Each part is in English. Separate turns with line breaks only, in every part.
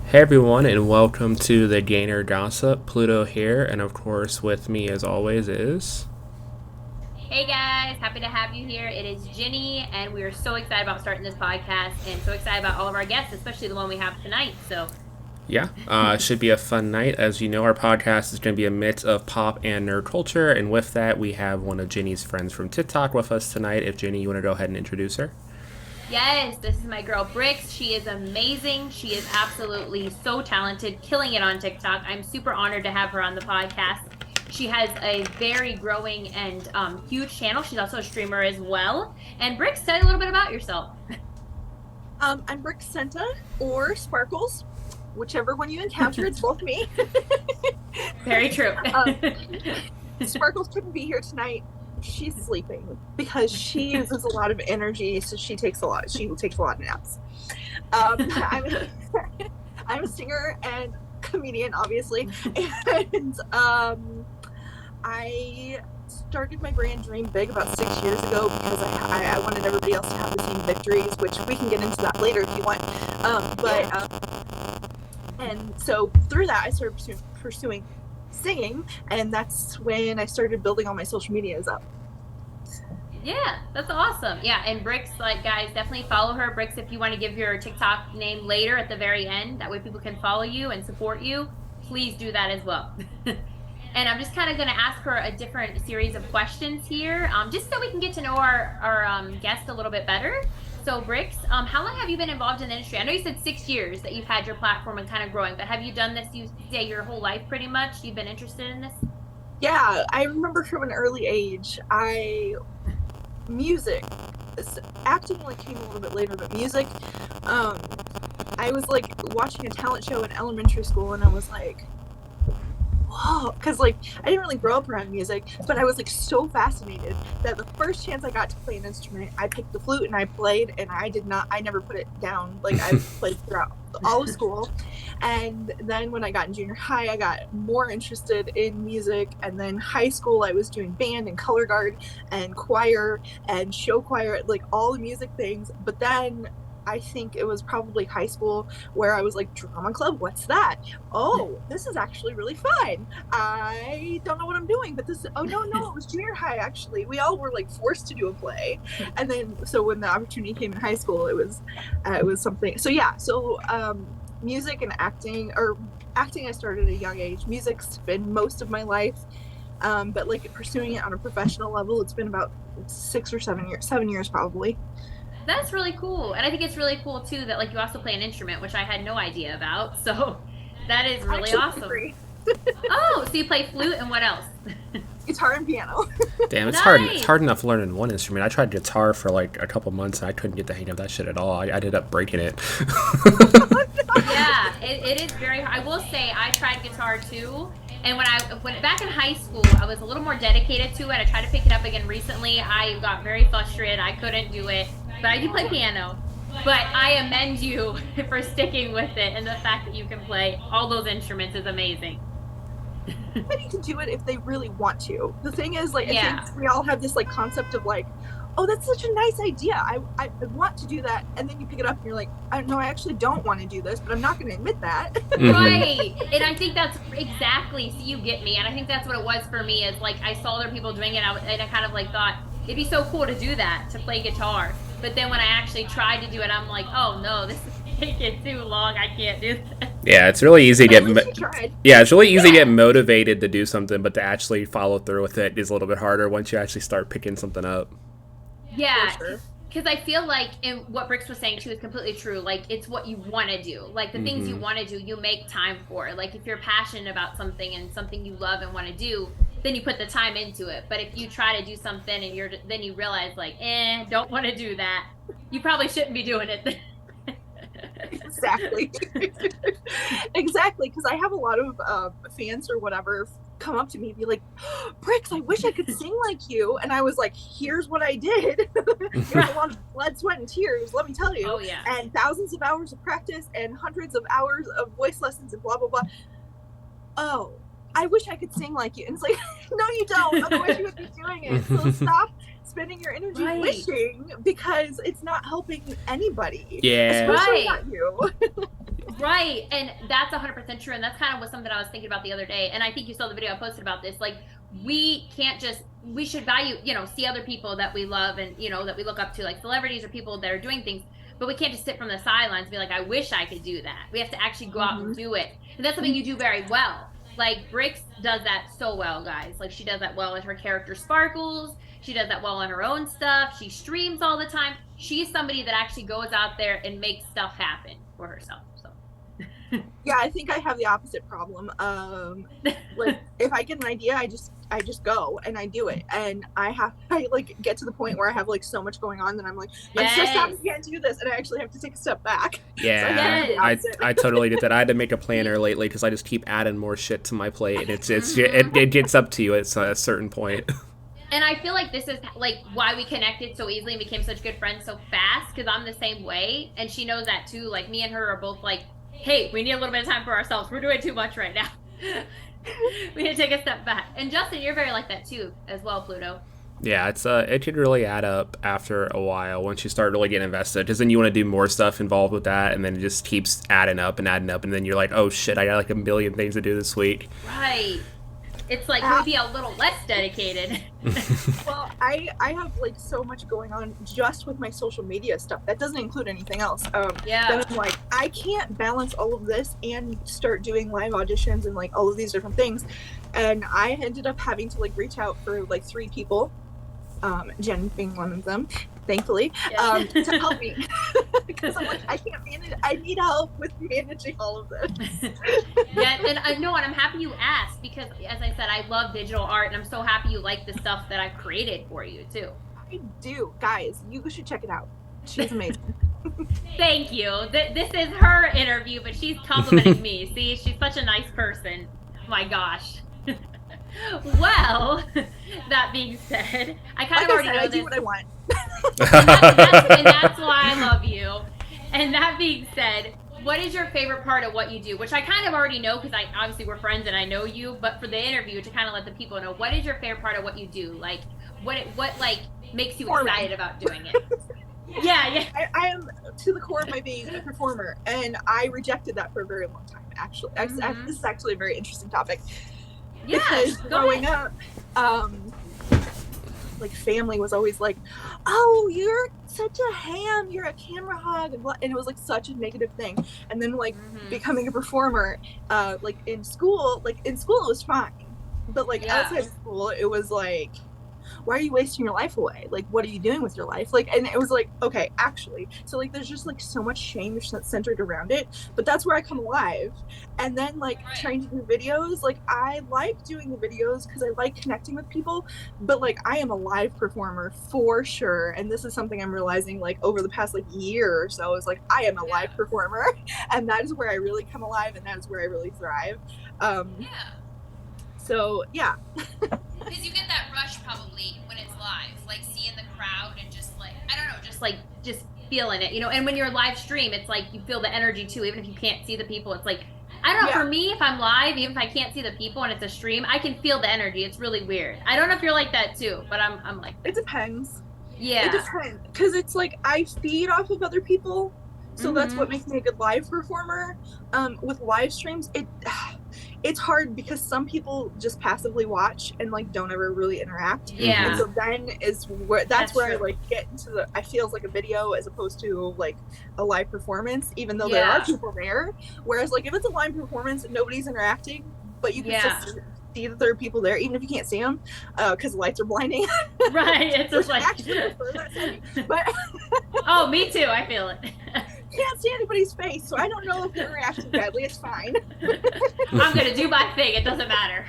Hey everyone, and welcome to the Gainer Gossip. Pluto here, and of course, with me as always is.
Hey guys, happy to have you here. It is Ginny, and we are so excited about starting this podcast and so excited about all of our guests, especially the one we have tonight.
Yeah, it should be a fun night. As you know, our podcast is going to be a mix of pop and nerd culture, and with that, we have one of Ginny's friends from TikTok with us tonight. If Ginny, you want to go ahead and introduce her?
yes, this is my girl Brix. She is amazing. She is absolutely so talented, killing it on TikTok. I'm super honored to have her on the podcast. She has a very growing and huge channel. She's also a streamer as well. And Brix, tell me a little bit about yourself.
I'm Brixenta or Sparkles, whichever one you encounter. It's both me.
Very true.
Sparkles couldn't be here tonight. She's sleeping because she uses a lot of energy, so she takes a lot of naps. I'm a singer and comedian, obviously, and I started my brand Dream Big about 6 years ago because I wanted everybody else to have the same victories, which we can get into that later if you want. And so through that, I started pursuing singing, and that's when I started building all my social medias up.
Yeah, that's awesome. Yeah, and Brix, like, guys, definitely follow her. Brix, if you want to give your TikTok name later at the very end, that way people can follow you and support you, please do that as well. And I'm just kind of going to ask her a different series of questions here, just so we can get to know our guest a little bit better. So, Brix, how long have you been involved in the industry? I know you said 6 years that you've had your platform and kind of growing, but have you done this, you say, your whole life pretty much? You've been interested in this?
Yeah, I remember from an early age, music, acting like came a little bit later, but music, I was like watching a talent show in elementary school, and I was like, whoa, because like I didn't really grow up around music, but I was like so fascinated that the first chance I got to play an instrument, I picked the flute and I played, and I never put it down. Like I played throughout all of school. And then when I got in junior high, I got more interested in music, and then high school I was doing band and color guard and choir and show choir, like all the music things. But then I think it was probably high school where I was like, drama club, what's that? Oh, this is actually really fun. I don't know what I'm doing, but oh no, it was junior high actually. We all were like forced to do a play. And then, so when the opportunity came in high school, it was something. So yeah, music and acting, or acting I started at a young age. Music's been most of my life. But like pursuing it on a professional level, it's been about 7 years probably.
That's really cool. And I think it's really cool too that like you also play an instrument, which I had no idea about. So that is really awesome. Oh, so you play flute and what else?
Guitar and piano.
Damn, it's hard. It's hard enough learning one instrument. I tried guitar for like a couple months, and I couldn't get the hang of that shit at all. I ended up breaking it.
Yeah, it is very hard. I will say I tried guitar too. And when back in high school, I was a little more dedicated to it. I tried to pick it up again recently. I got very frustrated. I couldn't do it. But I do play piano. But I amend you for sticking with it, and the fact that you can play all those instruments is amazing.
Anybody can do it if they really want to. The thing is, like,
Yeah.
I think we all have this like concept of like, oh, that's such a nice idea. I want to do that, and then you pick it up and you're like, I actually don't want to do this, but I'm not going to admit that.
Right. And I think that's exactly, so you get me, and I think that's what it was for me, is like I saw other people doing it, and I kind of like thought it'd be so cool to do that, to play guitar. But then when I actually tried to do it, I'm like, oh no, this is taking too long. I can't do this.
Yeah, it's really easy to get. It's really easy to
Yeah.
get motivated to do something, but to actually follow through with it is a little bit harder once you actually start picking something up.
Yeah.
For sure.
Because I feel like, and what Brix was saying too is completely true. Like, it's what you want to do. Like, the things you want to do, you make time for. Like, if you're passionate about something and something you love and want to do, then you put the time into it. But if you try to do something and then you realize, like, don't want to do that, you probably shouldn't be doing it.
Exactly. Exactly, because I have a lot of fans or whatever come up to me and be like, Brix, I wish I could sing like you. And I was like, here's what I did. It was a lot of blood, sweat, and tears, let me tell you.
Oh, yeah.
And thousands of hours of practice and hundreds of hours of voice lessons and blah, blah, blah. Oh, I wish I could sing like you. And it's like, no, you don't. Otherwise you would be doing it. So stop spending your energy wishing, because it's not helping anybody.
Yeah.
Especially
Right.
not you.
Right. And that's 100% true. And that's kind of what something I was thinking about the other day. And I think you saw the video I posted about this. Like, we can't just, we should value, see other people that we love and, that we look up to, like celebrities or people that are doing things. But we can't just sit from the sidelines and be like, I wish I could do that. We have to actually go out and do it. And that's something you do very well. Like, Brix does that so well, guys. Like, she does that well in her character Sparkles. She does that well on her own stuff. She streams all the time. She's somebody that actually goes out there and makes stuff happen for herself. So
yeah, I think I have the opposite problem. Like, if I get an idea, I just go and I do it, and I like get to the point where I have like so much going on that I'm like, I'm stressed out, I can't do this, and I actually have to take a step back.
Yeah, so I totally did that. I had to make a planner lately because I just keep adding more shit to my plate, and it gets up to you at a certain point.
And I feel like this is like why we connected so easily and became such good friends so fast, because I'm the same way, and she knows that too. Like, me and her are both like, hey, we need a little bit of time for ourselves. We're doing too much right now. We need to take a step back. And Justin, you're very like that too, as well, Pluto.
Yeah, it could really add up after a while once you start really getting invested, because then you want to do more stuff involved with that, and then it just keeps adding up, and then you're like, oh shit, I got like a million things to do this week.
Right. It's like you'll be a little less dedicated.
Well, I have like so much going on just with my social media stuff. That doesn't include anything else. Then I'm like, I can't balance all of this and start doing live auditions and like all of these different things. And I ended up having to like reach out for like 3 people, Jen being one of them, thankfully, to help me. Because I'm like, I can't manage. I need help with managing all of this.
Yeah, and I know, and I'm happy you asked, because as I said, I love digital art, and I'm so happy you like the stuff that I've created for you too.
I do, guys. You should check it out. She's amazing.
Thank you. This is her interview, but she's complimenting me. See, she's such a nice person. My gosh. Well, that being said, I kind of already know
I
this.
do what I want.
and that's why I love you. And that being said, what is your favorite part of what you do? Which I kind of already know, because obviously we're friends and I know you. But for the interview, to kind of let the people know, what is your favorite part of what you do? Like, what like makes you excited about doing it? Yeah.
I am to the core of my being a performer, and I rejected that for a very long time. Actually, this is actually a very interesting topic.
Yeah,
because growing up, like, family was always like, oh, you're such a ham, you're a camera hog, and it was like such a negative thing. And then like becoming a performer, like in school it was fine, but like outside of school it was like, why are you wasting your life away? Like, what are you doing with your life? Like, and it was like, okay, actually, so like there's just like so much shame centered around it, but that's where I come alive. And then like trying to do videos, like I like doing the videos because I like connecting with people, but like I am a live performer for sure, and this is something I'm realizing like over the past like year or so, is like I am a live performer, and that is where I really come alive, and that is where I really thrive. So yeah.
Because you get that rush probably when it's live, like seeing the crowd and just like, I don't know, just feeling it, and when you're live stream, it's like you feel the energy too, even if you can't see the people. It's like, I don't know, for me, if I'm live, even if I can't see the people and it's a stream, I can feel the energy. It's really weird. I don't know if you're like that too, but I'm like that.
It depends.
Yeah.
It depends, because it's like I feed off of other people, so that's what makes me a good live performer. With live streams, it's hard because some people just passively watch and like don't ever really interact.
Yeah.
And so then that's where
true.
I like get into I feel like a video as opposed to like a live performance, even though there are people there. Whereas like if it's a live performance and nobody's interacting, but you can still see that there are people there, even if you can't see them, because the lights are blinding.
Right. It's just like.
But
oh, me too. I feel it.
Can't see anybody's face, so I don't know if they're reacting badly. It's fine.
I'm gonna do my thing. It doesn't matter.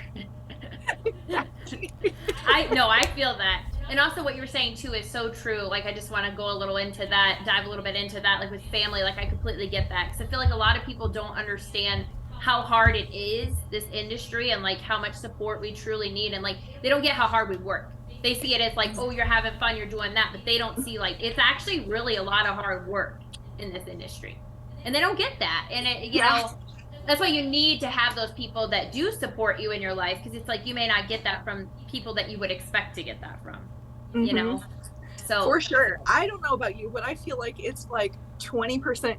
I feel that. And also what you were saying too is so true. Like, I just want to go a little into that, dive a little bit into that, like with family. Like, I completely get that, because I feel like a lot of people don't understand how hard it is, this industry, and like how much support we truly need, and like they don't get how hard we work. They see it as like, oh, you're having fun, you're doing that, but they don't see like it's actually really a lot of hard work in this industry, and they don't get that. And it, you know, that's why you need to have those people that do support you in your life, because it's like you may not get that from people that you would expect to get that from, you know. So
for sure, I don't know about you, but I feel like it's like 20%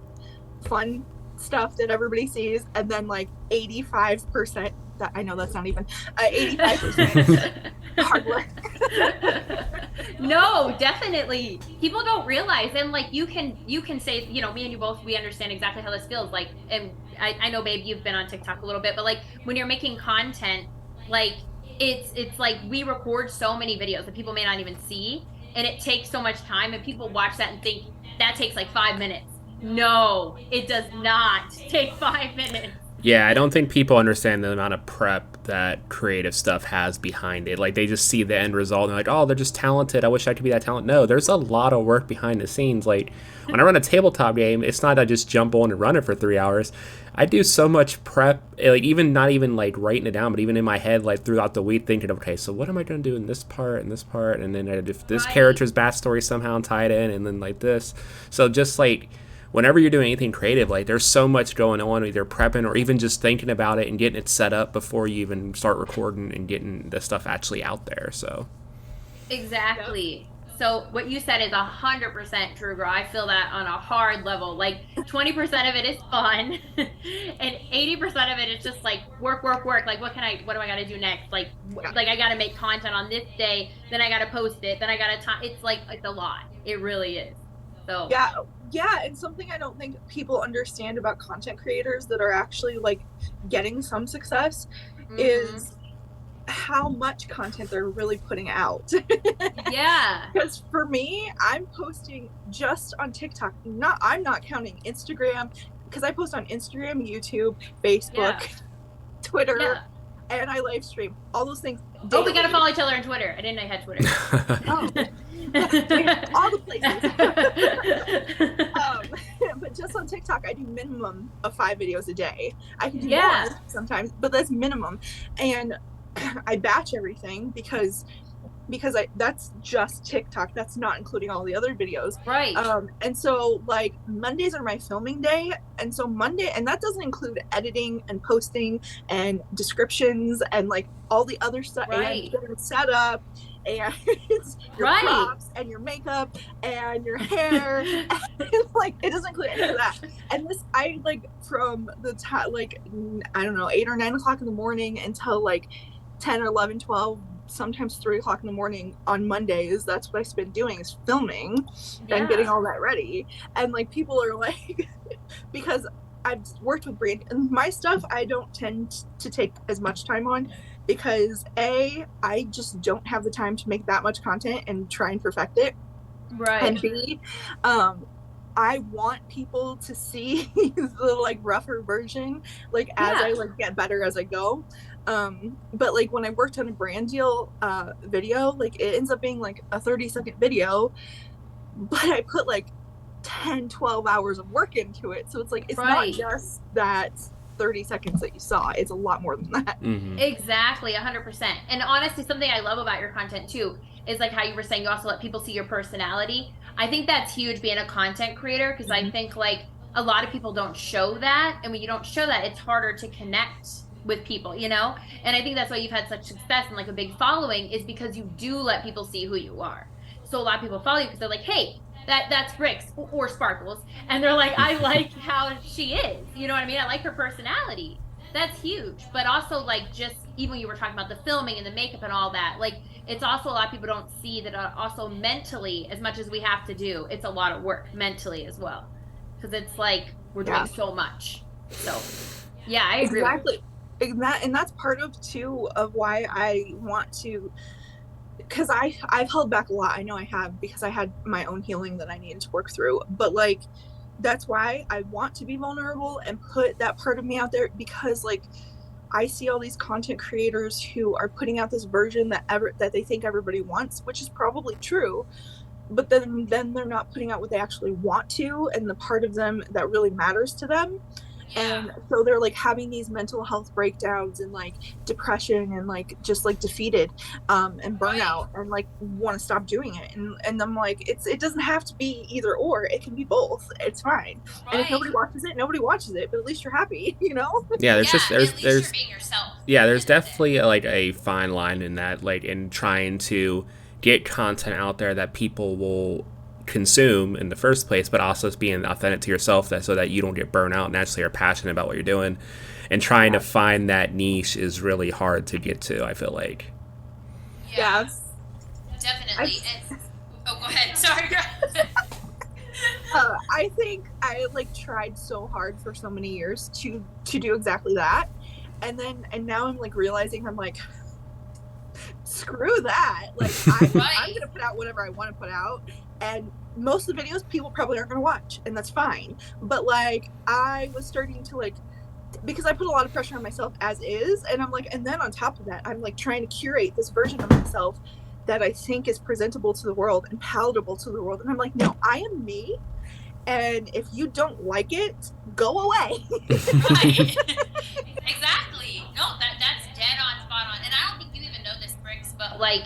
fun stuff that everybody sees, and then like 85%, that I know that's not even 85% hard work.
No, definitely. People don't realize, and like you can say, you know, me and you both, we understand exactly how this feels. Like, and I know, babe, you've been on TikTok a little bit, but like when you're making content, like it's like we record so many videos that people may not even see, and it takes so much time, and people watch that and think that takes like 5 minutes. No, it does not take 5 minutes.
Yeah, I don't think people understand the amount of prep that creative stuff has behind it. Like, they just see the end result and they're like, oh, they're just talented. I wish I could be that talented. No, there's a lot of work behind the scenes. Like, when I run a tabletop game, it's not I just jump on and run it for 3 hours. I do so much prep, like, even not even like writing it down, but even in my head, like throughout the week, thinking of, okay, so what am I going to do in this part and this part, and then if this character's backstory somehow tied in, and then like this. So just like, whenever you're doing anything creative, like there's so much going on, either prepping or even just thinking about it and getting it set up before you even start recording and getting the stuff actually out there. So
exactly. So what you said is 100% true, girl. I feel that on a hard level. Like 20% of it is fun, and 80% of it is just like work. Like what do I got to do next? Like I got to make content on this day, then I got to post it, then I got to it's like it's a lot. It really is. So
yeah, and something I don't think people understand about content creators that are actually like getting some success is how much content they're really putting out.
Yeah.
Because for me, I'm posting just on TikTok. I'm not counting Instagram, because I post on Instagram, YouTube, Facebook, Twitter, and I live stream all those things daily.
Oh, we gotta follow each other on Twitter. I didn't know you had Twitter.
All the places. But just on TikTok, I do minimum of 5 videos a day. I can do more sometimes, but that's minimum. And I batch everything because that's just TikTok. That's not including all the other videos.
Right.
And so like Mondays are my filming day. And so Monday, and that doesn't include editing and posting and descriptions and like all the other stuff, and getting set up, and your props and your makeup and your hair. And, like, it doesn't include any of that. And this, I like from the time, like, I don't know, 8 or 9 o'clock in the morning until like 10 or 11, 12, sometimes 3 o'clock in the morning on Mondays. That's what I spend doing, is filming and getting all that ready. And like people are like, because I've worked with brand and my stuff, I don't tend to take as much time on, because I just don't have the time to make that much content and try and perfect it.
Right.
And B, I want people to see the like rougher version, like as I like get better as I go. But like when I worked on a brand deal video, like it ends up being like a 30-second video, but I put like 10-12 hours of work into it. So it's like, it's not just that 30 seconds that you saw. It's a lot more than that.
Exactly, 100%. And honestly, something I love about your content too is like how you were saying, you also let people see your personality. I think that's huge being a content creator, because I think like a lot of people don't show that, and when you don't show that, it's harder to connect with people, you know? And I think that's why you've had such success and like a big following, is because you do let people see who you are. So a lot of people follow you because they're like, hey, that's Brix or Sparkles, and they're like, I like how she is, you know what I mean? I like her personality. That's huge. But also like, just even when you were talking about the filming and the makeup and all that, like it's also a lot of people don't see that also mentally, as much as we have to do, it's a lot of work mentally as well, because it's like we're doing so much. So yeah, I agree.
Exactly. And that's part of too of why I want to, because I've held back a lot. I know I have, because I had my own healing that I needed to work through. But like, that's why I want to be vulnerable and put that part of me out there, because like I see all these content creators who are putting out this version that they think everybody wants, which is probably true, but then they're not putting out what they actually want to, and the part of them that really matters to them. And so they're like having these mental health breakdowns and like depression and like just like defeated and burnout, and like want to stop doing it. And I'm like, it doesn't have to be either or, it can be both. It's fine. And if nobody watches it, nobody watches it, but at least you're happy, you know?
Yeah, there's
you're being yourself.
Yeah, there's definitely like a fine line in that, like in trying to get content out there that people will consume in the first place, but also being authentic to yourself, that so that you don't get burnt out and actually are passionate about what you're doing. And trying to find that niche is really hard to get to, I feel like.
Yes. Definitely. Go ahead. Sorry, girl.
I think I like tried so hard for so many years to do exactly that, and now I'm like realizing I'm like, screw that. Like I'm gonna put out whatever I want to put out, and most of the videos people probably aren't gonna watch, and that's fine. But like I was starting to like, because I put a lot of pressure on myself as is, and I'm like, and then on top of that, I'm like trying to curate this version of myself that I think is presentable to the world and palatable to the world. And I'm like, no, I am me. And if you don't like it, go away.
Right. Exactly. No, that's dead on, spot on. And I don't think you even know this, Brix, but like,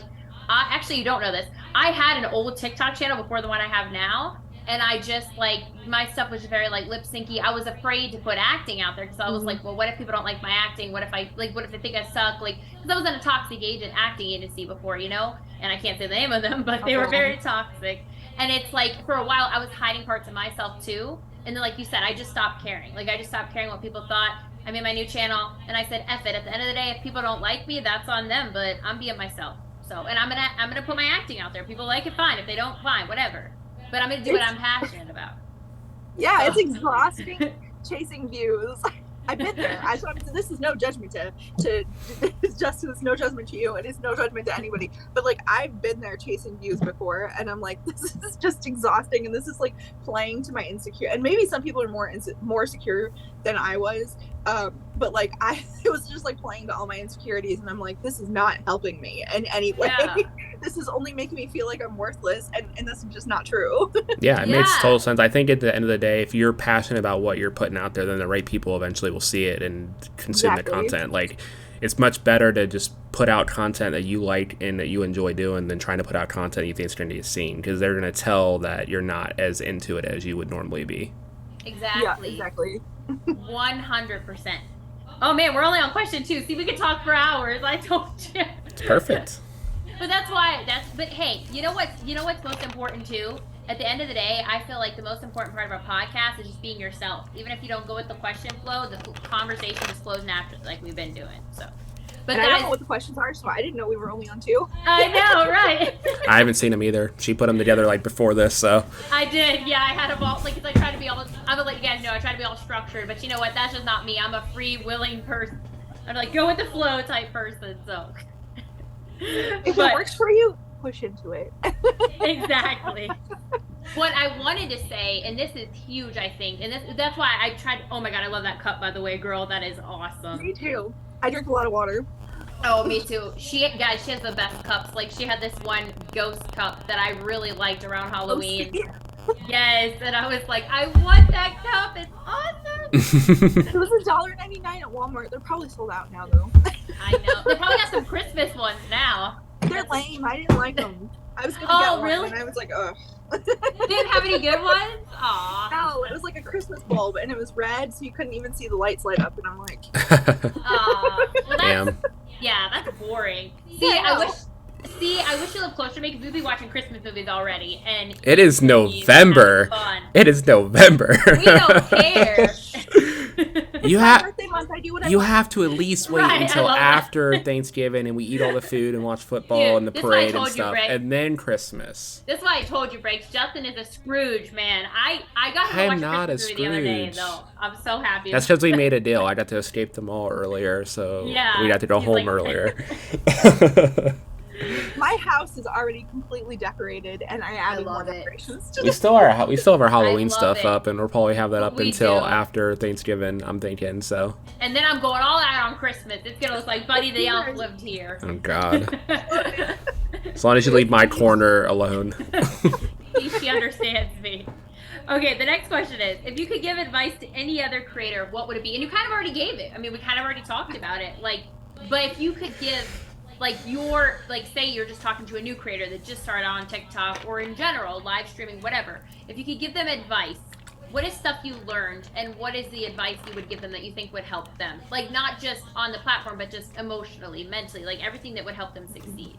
actually, you don't know this. I had an old TikTok channel before the one I have now. And I just like, my stuff was very like lip syncy. I was afraid to put acting out there because I was like, well, what if people don't like my acting? What if they think I suck? Like, because I was in a toxic acting agency before, you know? And I can't say the name of them, but they were very toxic. And it's like, for a while, I was hiding parts of myself too. And then, like you said, I just stopped caring. Like, I just stopped caring what people thought. I made my new channel, and I said, F it. At the end of the day, if people don't like me, that's on them. But I'm being myself. So, and I'm gonna put my acting out there. If people like it, fine. If they don't, fine, whatever. But I'm gonna do what I'm passionate about.
Yeah, so. It's exhausting chasing views. I've been there. This is no judgment to Justin. It's no judgment to you, and it's no judgment to anybody. But like, I've been there chasing views before, and I'm like, this is just exhausting, and this is like playing to my insecure. And maybe some people are more secure than I was, but like it was just like playing to all my insecurities, and I'm like, this is not helping me in any way. Yeah. This is only making me feel like I'm worthless, and this is just not true.
Yeah, it makes total sense. I think at the end of the day, if you're passionate about what you're putting out there, then the right people eventually will see it and consume the content. Like, it's much better to just put out content that you like and that you enjoy doing than trying to put out content you think is going to get seen, because they're going to tell that you're not as into it as you would normally be.
Exactly.
Yeah, exactly.
100%. Oh man, we're only on question 2. See, we could talk for hours. I told you.
It's perfect.
But but hey, you know what's most important too? At the end of the day, I feel like the most important part of our podcast is just being yourself. Even if you don't go with the question flow, the conversation just flows naturally, like we've been doing. So, but
guys, I don't know what the questions are, so I didn't know we were only on 2.
I know, right?
I haven't seen them either. She put them together like before this, so.
I did, yeah. I had them all, like, I try to be all. I'm gonna let you guys know I try to be all structured, but you know what? That's just not me. I'm a free, willing person. I'm like go with the flow type person. So.
If it works for you, push into it.
Exactly. What I wanted to say, and this is huge, I think, and that's why I tried. Oh my god, I love that cup, by the way, girl. That is awesome.
Me too. I drink a lot of water.
Oh, me too. She has the best cups. Like, she had this one ghost cup that I really liked around Halloween. Yes, and I was like, I want that cup. It's awesome.
It was $1.99 at Walmart. They're probably sold out now, though.
I know. They probably got some Christmas ones now.
They're lame. I didn't like them. I was gonna get one,
really?
and I was like, ugh.
You didn't have any good ones? Aw.
No, it was like a Christmas bulb, and it was red, so you couldn't even see the lights light up, and I'm like,
well, that's boring. I wish you lived closer to me, because we'd be watching Christmas movies already, and
it is November. It is November.
We don't care.
You have to at least wait until after Thanksgiving, and we eat all the food and watch football and the parade and stuff, and then Christmas.
That's why I told you, Brix. Justin is a Scrooge, man. I got him to watch Christmas movie the other day, though. I'm so happy.
That's because we made a deal. I got to escape the mall earlier, so we got to go home earlier.
My house is already completely decorated, and I added more decorations.
We still have our Halloween stuff up, and we'll probably have that up until after Thanksgiving, I'm thinking. So. And
then I'm going all out on Christmas. It's gonna look like Buddy the Elf lived here.
Oh God. As long as you leave my corner alone.
She understands me. Okay, the next question is, if you could give advice to any other creator, what would it be? And you kind of already gave it. I mean, we kind of already talked about it. But if you could give, say you're just talking to a new creator that just started on TikTok or in general, live streaming, whatever. If you could give them advice, what is stuff you learned, and what is the advice you would give them that you think would help them? Like, not just on the platform, but just emotionally, mentally, like everything that would help them succeed.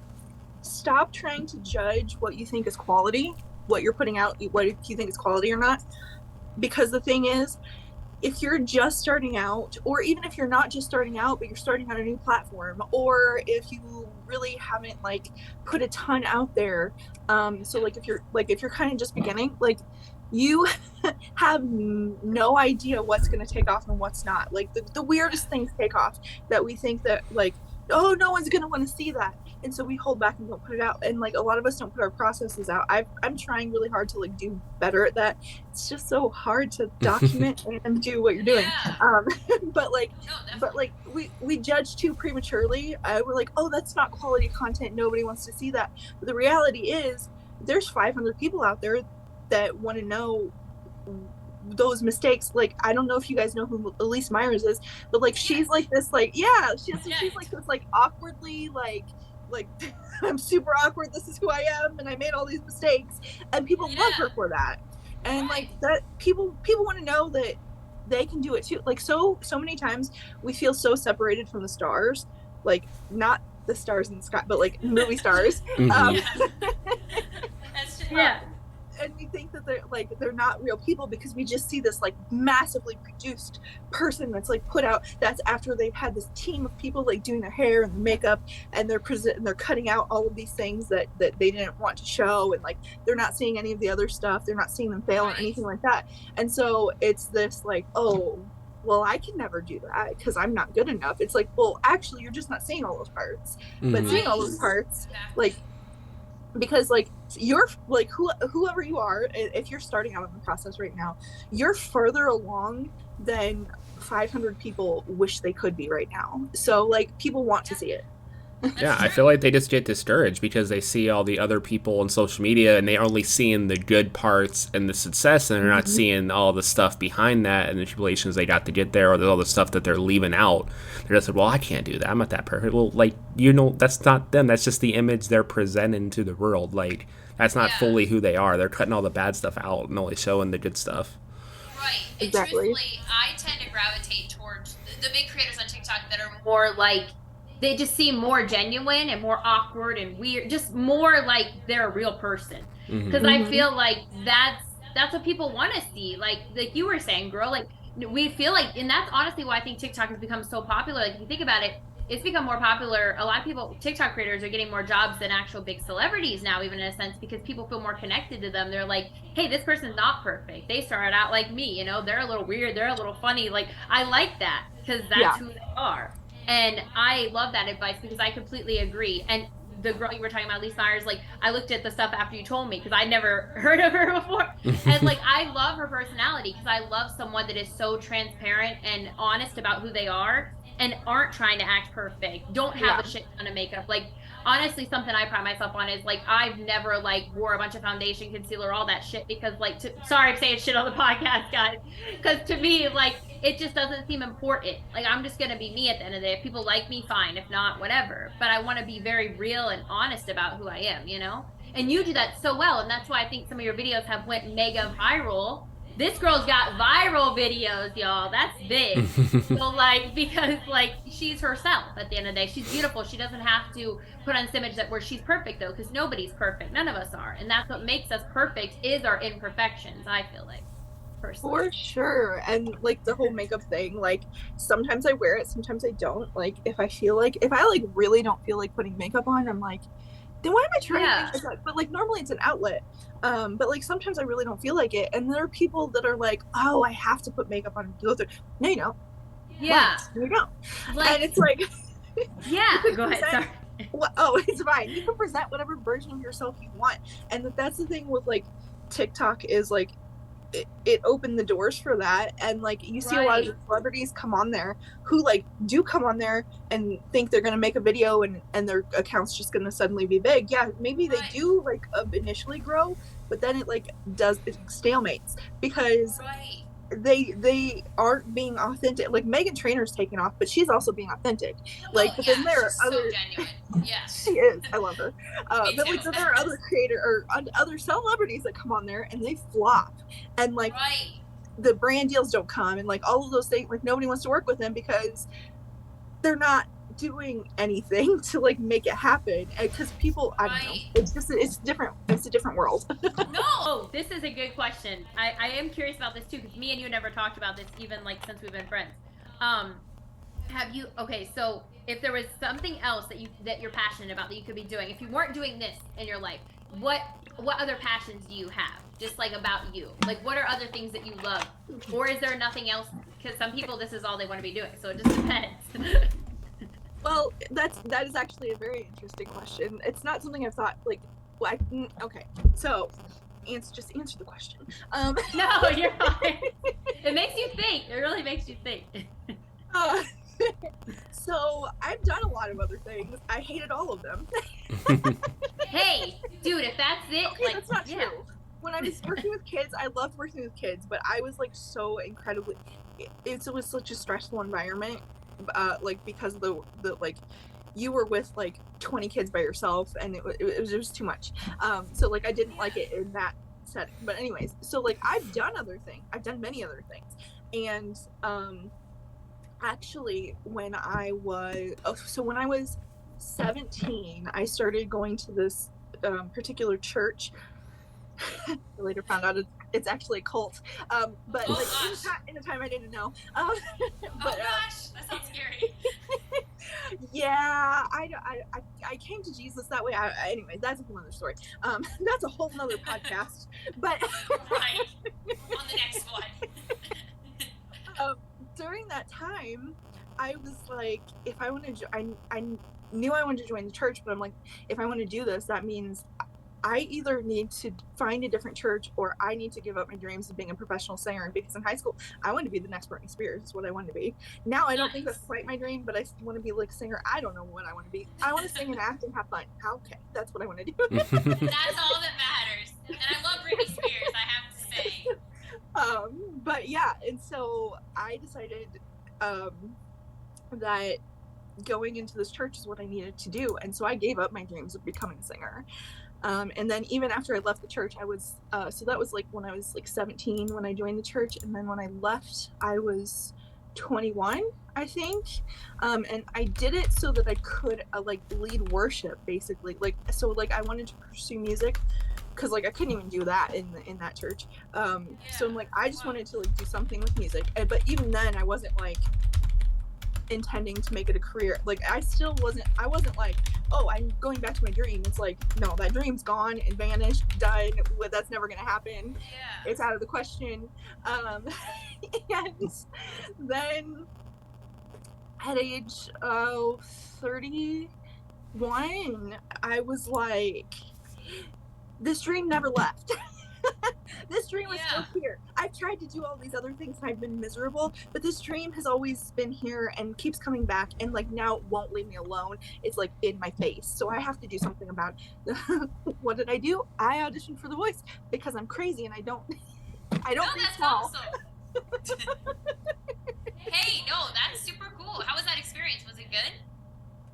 Stop trying to judge what you think is quality, what you're putting out, what if you think it's quality or not. Because the thing is, if you're just starting out, or even if you're not just starting out but you're starting on a new platform, or if you really haven't like put a ton out there, so like if you're kind of just beginning, like you have no idea what's going to take off and what's not. Like the weirdest things take off that we think that like, oh, no one's going to want to see that, and so we hold back and don't put it out. And like a lot of us don't put our processes out. I'm trying really hard to like do better at that. It's just so hard to document and do what you're doing. But we judge too prematurely. We're like, oh, that's not quality content, nobody wants to see that. But the reality is there's 500 people out there that want to know those mistakes. Like, I don't know if you guys know who Elise Myers is, but like she's like this, like, yeah, she's like this, like awkwardly like I'm super awkward, this is who I am, and I made all these mistakes, and people love her for that. And like that, people want to know that they can do it too. Like so many times we feel so separated from the stars, like not the stars in the sky, but like movie stars.
Mm-hmm.
That's just, yeah.
And we think that they're not real people because we just see this like massively produced person that's like put out, that's after they've had this team of people like doing their hair and their makeup, and they're cutting out all of these things that they didn't want to show, and like they're not seeing any of the other stuff, they're not seeing them fail or anything like that. And so it's this like, oh, well, I can never do that because I'm not good enough. It's like, well, actually you're just not seeing all those parts. But seeing all those parts, like, because like you're like whoever you are, if you're starting out in the process right now, you're further along than 500 people wish they could be right now. So like people want to see it.
Yeah, I feel like they just get discouraged because they see all the other people on social media and they're only seeing the good parts and the success, and they're not seeing all the stuff behind that and the tribulations they got to get there, or all the stuff that they're leaving out. They're just like, well, I can't do that, I'm not that perfect. Well, like, you know, that's not them, that's just the image they're presenting to the world. Like, that's not fully who they are. They're cutting all the bad stuff out and only showing the good stuff.
Right. And
exactly.
Truthfully, I tend to gravitate towards the big creators on TikTok that are more like, they just seem more genuine and more awkward and weird, just more like they're a real person. Because I feel like that's what people want to see. Like you were saying, girl, like we feel like, and that's honestly why I think TikTok has become so popular. Like if you think about it, it's become more popular. A lot of people, TikTok creators, are getting more jobs than actual big celebrities now, even in a sense, because people feel more connected to them. They're like, hey, this person's not perfect. They started out like me, you know, they're a little weird, they're a little funny. Like I like that because that's who they are. And I love that advice because I completely agree. And the girl you were talking about, Elise Myers, like I looked at the stuff after you told me because I'd never heard of her before. And like I love her personality because I love someone that is so transparent and honest about who they are and aren't trying to act perfect, don't have a shit ton of makeup. Like honestly, something I pride myself on is like I've never like wore a bunch of foundation, concealer, all that shit, because like sorry I'm saying shit on the podcast, guys, because to me like it just doesn't seem important. Like I'm just gonna be me at the end of the day. If people like me, fine. If not, whatever. But I want to be very real and honest about who I am, you know. And you do that so well, and that's why I think some of your videos have went mega viral. This girl's got viral videos, y'all. That's big. So like, because like she's herself at the end of the day. She's beautiful. She doesn't have to put on this image that where she's perfect though, because nobody's perfect. None of us are. And that's what makes us perfect is our imperfections, I feel like. Personally.
For sure. And like the whole makeup thing, like sometimes I wear it, sometimes I don't. Like if I like really don't feel like putting makeup on, I'm like, then why am I trying to make makeup? But like normally it's an outlet. But like sometimes I really don't feel like it. And there are people that are like, oh, I have to put makeup on. No, you don't.
Yeah.
You don't.
Like,
and it's like
yeah, go ahead. Sorry.
Oh, it's fine. You can present whatever version of yourself you want. And that's the thing with like TikTok is like it opened the doors for that. And like you see a lot of celebrities come on there who like do come on there and think they're gonna make a video and their account's just gonna suddenly be big. Yeah, maybe they do like initially grow, but then it like it stalemates because they aren't being authentic. Like Meghan Trainor's taking off, but she's also being authentic. Like but then there are other she is. I love her. But like then there are other other celebrities that come on there and they flop. And like the brand deals don't come and like all of those things, like nobody wants to work with them because they're not doing anything to like make it happen, because people, I don't know, it's a different world.
No, oh, this is a good question. I am curious about this too, because me and you never talked about this even like since we've been friends. Have you, okay, so if there was something else that you're passionate about that you could be doing, if you weren't doing this in your life, what other passions do you have, just like about you? Like, what are other things that you love, or is there nothing else? Because some people, this is all they want to be doing, so it just depends.
Well, that is actually a very interesting question. It's not something I've thought like. Well, okay, so just answer the question.
No, you're fine. It makes you think. It really makes you think.
So I've done a lot of other things. I hated all of them.
Hey, dude, if that's it,
okay,
like,
that's not true. When I was working with kids, I loved working with kids, but I was like so incredibly. It was such a stressful environment, like because the like you were with like 20 kids by yourself, and it was too much. So like I didn't like it in that setting. But anyways, so like I've done other things. I've done many other things, and actually when I was 17, I started going to this particular church. I later found out it's actually a cult, but like in a time I didn't know.
But, gosh, that sounds scary.
Yeah, I came to Jesus that way. Anyway, that's a whole other story. That's a whole other podcast. But
right on the next one.
During that time, I was like, if I want to, I knew I wanted to join the church, but I'm like, if I want to do this, that means I either need to find a different church, or I need to give up my dreams of being a professional singer. Because in high school, I wanted to be the next Britney Spears. Is what I wanted to be. Now I don't think that's quite my dream, but I want to be like a singer. I don't know what I want to be. I want to sing and act and have fun. Okay, that's what I want to do.
That's all that matters. And I love Britney Spears, I have to say.
But yeah, and so I decided that going into this church is what I needed to do, and so I gave up my dreams of becoming a singer. And then even after I left the church, I was so that was like when I was like 17 when I joined the church, and then when I left, I was 21, I think. And I did it so that I could like lead worship, basically. Like so, like I wanted to pursue music, because like I couldn't even do that in that church. So I'm like, I just wanted to like do something with music. But even then, I wasn't like intending to make it a career. Like I wasn't like, oh, I'm going back to my dream. It's like, no, that dream's gone and vanished, done. That's never gonna happen. It's out of the question. And then at age 31, I was like, this dream never left. This dream was still here. I've tried to do all these other things and I've been miserable, but this dream has always been here and keeps coming back, and like now it won't leave me alone. It's like in my face, so I have to do something about it. What did I do? I auditioned for The Voice because I'm crazy and I don't think small.
Awesome. Hey, no, that's super cool. How was that experience? Was it good?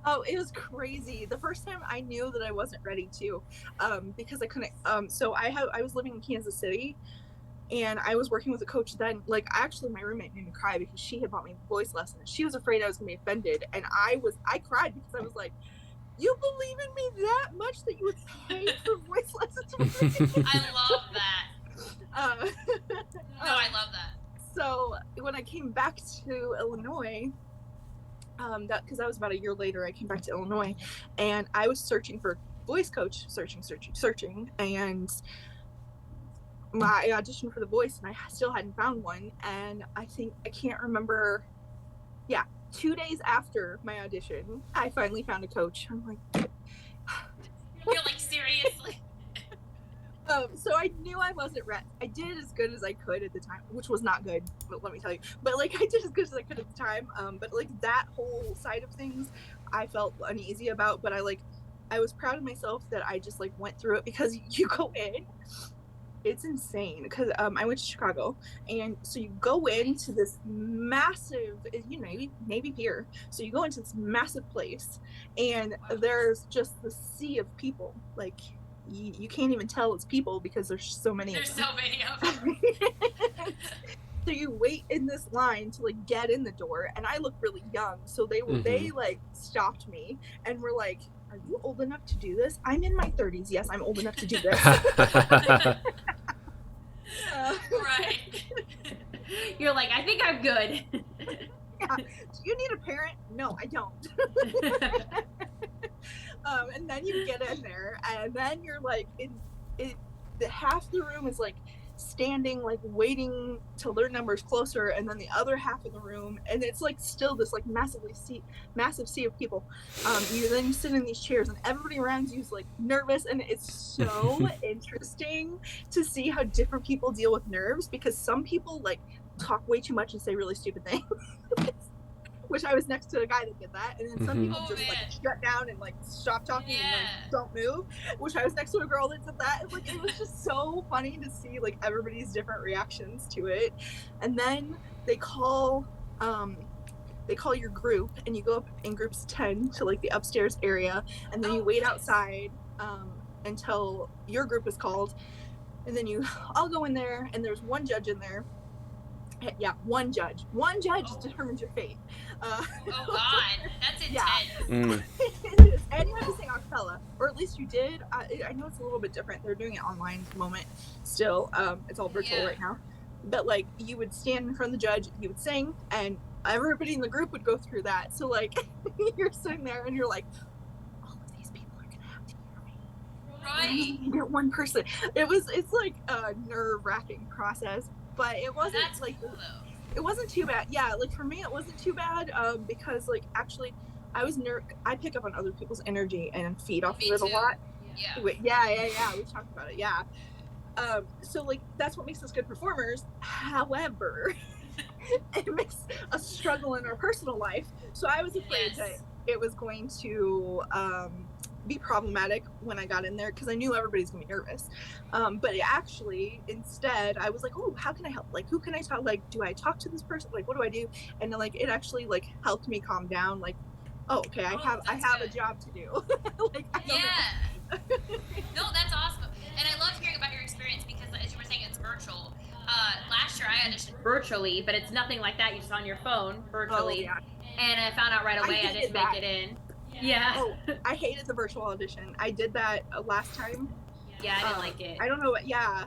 Oh, it was crazy. The first time I knew that I wasn't ready to, because I couldn't. So I was living in Kansas City, and I was working with a coach then. Like, actually, my roommate made me cry because she had bought me voice lessons. She was afraid I was going to be offended, and I cried because I was like, "You believe in me that much that you would pay for voice lessons for me?"
I love that. I love that.
So when I came back to Illinois. Because that was about a year later, I came back to Illinois, and I was searching for a voice coach, searching, and I auditioned for The Voice, and I still hadn't found one. And I can't remember. Yeah, 2 days after my audition, I finally found a coach. I'm like,
you're like, seriously?
So I knew I wasn't ready. I did as good as I could at the time, which was not good, but let me tell you. But like I did as good as I could at the time. But like that whole side of things, I felt uneasy about. But I was proud of myself that I just like went through it, because you go in, it's insane. Because I went to Chicago, and so you go into this massive, Navy Pier. So you go into this massive place, and there's just the sea of people, like. You can't even tell it's people because there's so many.
There's so many of them.
So you wait in this line to like get in the door, and I look really young, so they like stopped me and were like, "Are you old enough to do this?" I'm in my 30s. Yes, I'm old enough to do this.
Right. You're like, I think I'm good.
Yeah. Do you need a parent? No, I don't. And then you get in there, and then you're like, the half the room is like standing, like waiting till their number's closer, and then the other half of the room, and it's like still this like massive sea of people. You sit in these chairs, and everybody around you is like nervous, and it's so interesting to see how different people deal with nerves, because some people like talk way too much and say really stupid things. Which I was next to a guy that did that, and then some people just like shut down and like stop talking and like don't move. Which I was next to a girl that did that. And, like, it was just so funny to see like everybody's different reactions to it. And then they call your group, and you go up in groups 10 to like the upstairs area, and then you wait outside until your group is called, and then you all go in there, and there's one judge in there. Yeah, one judge determines your fate.
Oh God, that's intense.
It is. And you have to sing a cappella, or at least you did. I know it's a little bit different. They're doing it online at the moment still. It's all virtual right now. But like, you would stand in front of the judge, you would sing, and everybody in the group would go through that. So like, you're sitting there and you're like, all of these people are gonna have to hear me.
Right.
You get one person. It's like a nerve-wracking process. But it wasn't cool, it wasn't too bad. Yeah, like for me it wasn't too bad, because like actually I pick up on other people's energy and feed off of it a lot. Yeah, we talked about it. Yeah. So like that's what makes us good performers. However, it makes us struggle in our personal life. So I was afraid that it was going to be problematic when I got in there, because I knew everybody's gonna be nervous. But actually, instead, I was like, oh, how can I help? Like, who can I talk? Like, do I talk to this person? Like, what do I do? And then, like, it actually like helped me calm down. Like, oh, okay, I have a job to do. Like, I don't know.
No, that's awesome. And I love hearing about your experience, because as you were saying, it's virtual. Last year I auditioned virtually, but it's nothing like that. You're just on your phone virtually. Oh, yeah. And I found out right away I didn't make it in. Yeah.
Oh, I hated the virtual audition. I did that last time.
Yeah, I didn't like it.
I don't know what. Yeah.